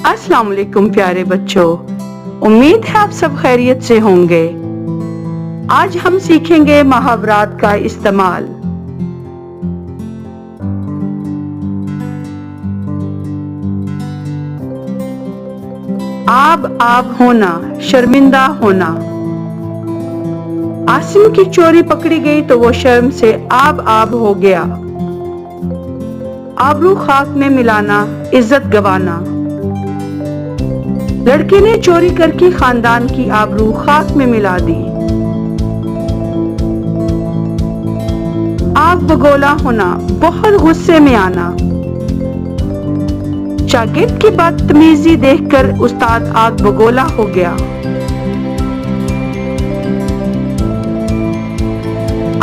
अस्सलाम वालेकुम प्यारे बच्चों, उम्मीद है आप सब खैरियत से होंगे। आज हम सीखेंगे मुहावरात का इस्तेमाल। आब होना, शर्मिंदा होना। आसिम की चोरी पकड़ी गई तो वो शर्म से आब हो गया। आबरू खाक में मिलाना, इज्जत गवाना। लड़के ने चोरी करके खानदान की आबरू खाक में मिला दी। आग बगोला होना, बहुत गुस्से में आना। शागिर्द की बदतमीजी देखकर उस्ताद आग बगोला हो गया।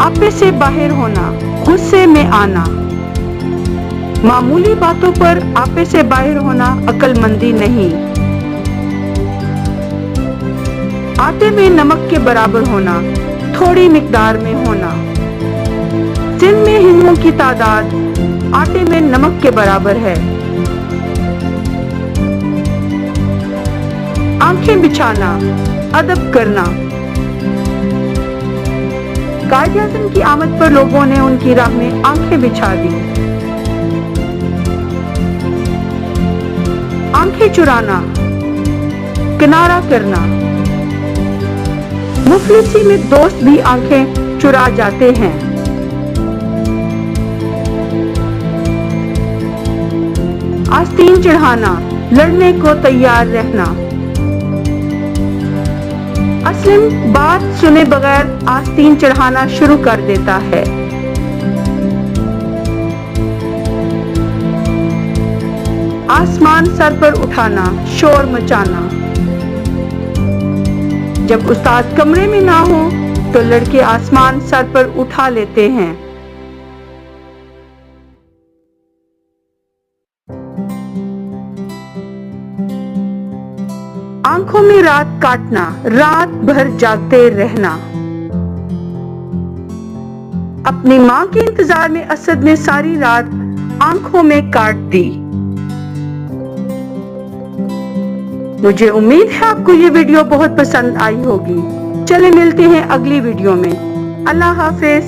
आपे से बाहर होना, गुस्से में आना। मामूली बातों पर आपे से बाहर होना अक्लमंदी नहीं। आटे में नमक के बराबर होना, थोड़ी मिकदार में होना। सिंध में हिंदुओं की तादाद आटे में नमक के बराबर है। आंखें बिछाना, अदब करना। कायद आज़म की आमद पर लोगों ने उनकी राह में आंखें बिछा दी। आंखें चुराना, किनारा करना। मुफलिसी में दोस्त भी आंखें चुरा जाते हैं। आस्तीन चढ़ाना, लड़ने को तैयार रहना। असलम बात सुने बगैर आस्तीन चढ़ाना शुरू कर देता है। आसमान सर पर उठाना, शोर मचाना। जब उस्ताद कमरे में ना हो तो लड़के आसमान सर पर उठा लेते हैं। आंखों में रात काटना, रात भर जागते रहना। अपनी मां के इंतजार में असद ने सारी रात आंखों में काट दी। मुझे उम्मीद है आपको ये वीडियो बहुत पसंद आई होगी। चले मिलते हैं अगली वीडियो में। अल्लाह हाफिज।